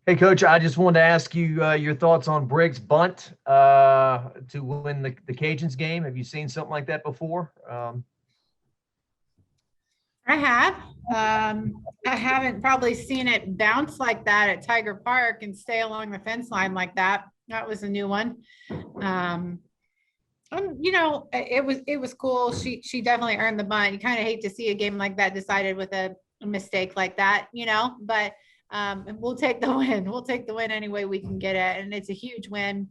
Hey, Coach, I just wanted to ask you your thoughts on Briggs' bunt to win the Cajuns game. Have you seen something like that before? I have. I haven't probably seen it bounce like that at Tiger Park and stay along the fence line like that. That was a new one. Um, it was cool. She definitely earned the bunt. You kind of hate to see a game like that decided with a mistake like that, but we'll take the win. We'll take the win any way we can get it. And it's a huge win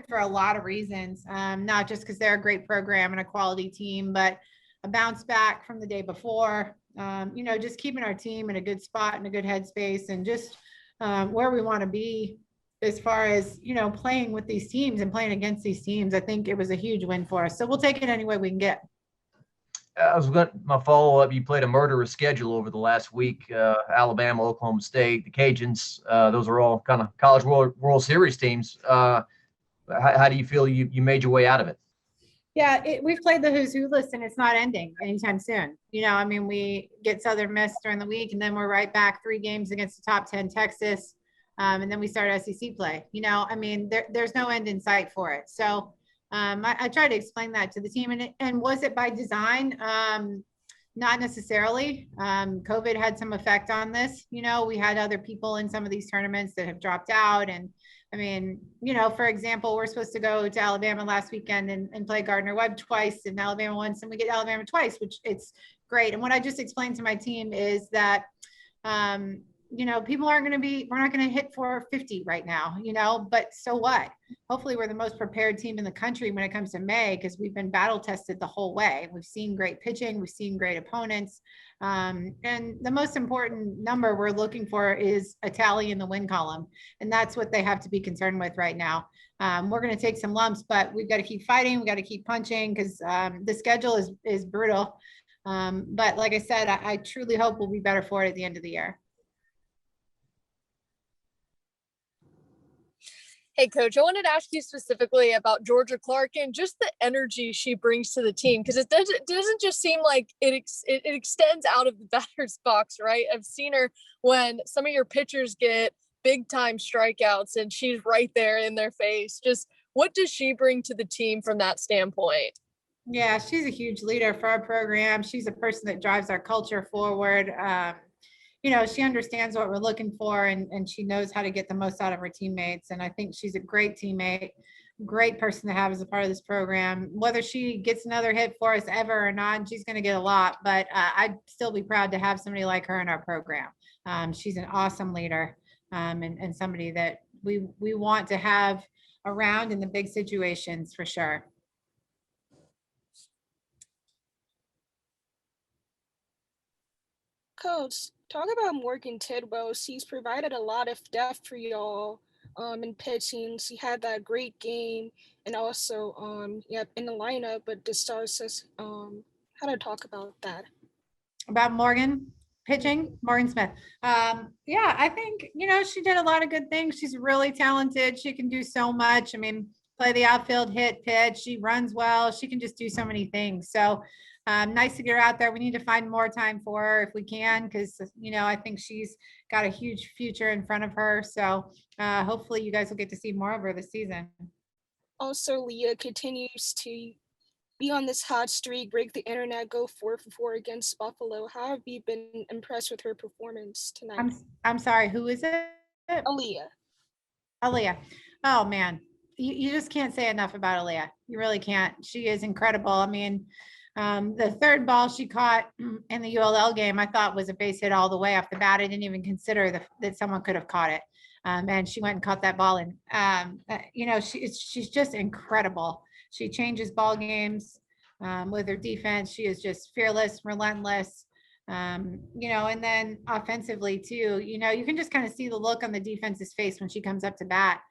for a lot of reasons. Not just because they're a great program and a quality team, but a bounce back from the day before. Just keeping our team in a good spot and a good headspace and just where we want to be as far as playing with these teams and playing against these teams. I think it was a huge win for us, so we'll take it any way we can get. My follow up. You played a murderous schedule over the last week: Alabama, Oklahoma State, the Cajuns. Those are all kind of College World Series teams. How do you feel you made your way out of it? Yeah, we've played the who's who list and it's not ending anytime soon. We get Southern Miss during the week and then we're right back 3 games against the top 10 Texas. And then we start SEC play. There's no end in sight for it. So I try to explain that to the team. And was it by design? Not necessarily. COVID had some effect on this. We had other people in some of these tournaments that have dropped out. And for example, we're supposed to go to Alabama last weekend and play Gardner Webb twice, and Alabama once, and we get Alabama twice, which it's great. And what I just explained to my team is that people aren't going to we're not going to hit 450 right now, but so what? Hopefully we're the most prepared team in the country when it comes to May, because we've been battle tested the whole way. We've seen great pitching. We've seen great opponents. And the most important number we're looking for is a tally in the win column. And that's what they have to be concerned with right now. We're going to take some lumps, but we've got to keep fighting. We've got to keep punching because the schedule is brutal. But like I said, I truly hope we'll be better for it at the end of the year. Hey, Coach, I wanted to ask you specifically about Georgia Clark and just the energy she brings to the team, because it doesn't just seem like it extends out of the batter's box, right? I've seen her when some of your pitchers get big-time strikeouts, and she's right there in their face. Just what does she bring to the team from that standpoint? Yeah, she's a huge leader for our program. She's a person that drives our culture forward. She understands what we're looking for and she knows how to get the most out of her teammates. And I think she's a great teammate, great person to have as a part of this program. Whether she gets another hit for us ever or not, and she's going to get a lot, but I'd still be proud to have somebody like her in our program. She's an awesome leader and somebody that we want to have around in the big situations for sure. Coach, talk about Morgan Tidwell. She's provided a lot of depth for y'all in pitching. She had that great game and also in the lineup, but the Stars says how to talk about that. About Morgan pitching, Morgan Smith. I think, she did a lot of good things. She's really talented. She can do so much. Play the outfield, hit, pitch. She runs well. She can just do so many things. So nice to get her out there. We need to find more time for her if we can, because, I think she's got a huge future in front of her. So hopefully you guys will get to see more of her this season. Also, Leah continues to be on this hot streak, break the internet, go 4 for 4 against Buffalo. How have you been impressed with her performance tonight? I'm sorry, who is it? Aaliyah. Oh man, you just can't say enough about Aaliyah. You really can't. She is incredible. The third ball she caught in the ULL game, I thought was a base hit all the way off the bat. I didn't even consider that someone could have caught it. And she went and caught that ball. And, she's just incredible. She changes ball games with her defense. She is just fearless, relentless, and then offensively too, you can just kind of see the look on the defense's face when she comes up to bat.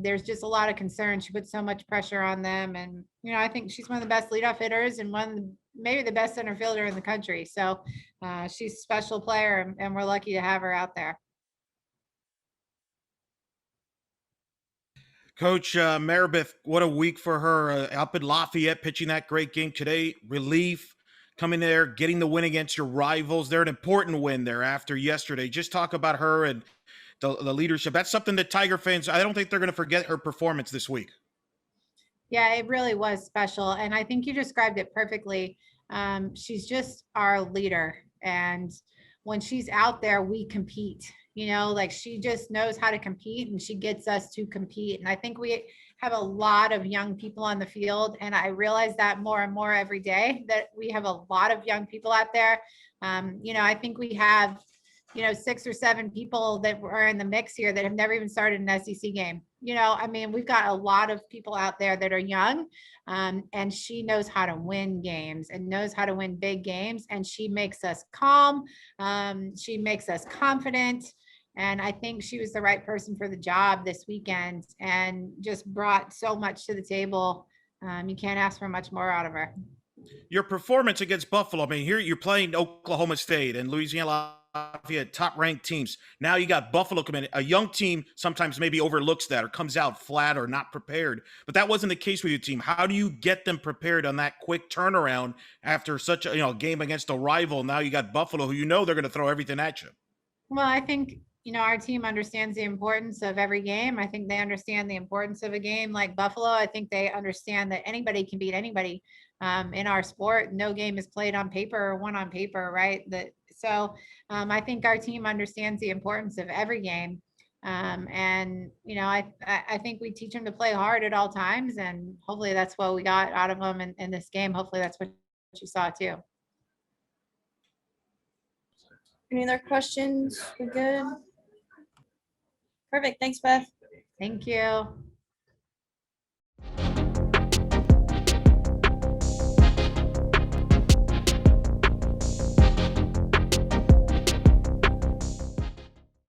There's just a lot of concern. She puts so much pressure on them. And, I think she's one of the best leadoff hitters and maybe the best center fielder in the country. So she's a special player and we're lucky to have her out there. Coach Maribeth, what a week for her up in Lafayette, pitching that great game today. Relief, coming there, getting the win against your rivals. They're an important win there after yesterday. Just talk about her and the leadership. That's something that Tiger fans, I don't think they're going to forget her performance this week. Yeah, it really was special. And I think you described it perfectly. She's just our leader. And when she's out there, we compete, like she just knows how to compete and she gets us to compete. And I think we have a lot of young people on the field. And I realize that more and more every day that we have a lot of young people out there. I think we have, 6 or 7 people that are in the mix here that have never even started an SEC game. We've got a lot of people out there that are young, and she knows how to win games and knows how to win big games. And she makes us calm. She makes us confident. And I think she was the right person for the job this weekend and just brought so much to the table. You can't ask for much more out of her. Your performance against Buffalo, here you're playing Oklahoma State and Louisiana Lafayette, top-ranked teams. Now you got Buffalo coming in. A young team sometimes maybe overlooks that or comes out flat or not prepared. But that wasn't the case with your team. How do you get them prepared on that quick turnaround after such a game against a rival? Now you got Buffalo, who they're going to throw everything at you. Well, I think, our team understands the importance of every game. I think they understand the importance of a game like Buffalo. I think they understand that anybody can beat anybody in our sport. No game is played on paper or won on paper, right? So I think our team understands the importance of every game. I think we teach them to play hard at all times. And hopefully that's what we got out of them in this game. Hopefully that's what you saw too. Any other questions? We're good. Perfect. Thanks, Beth. Thank you.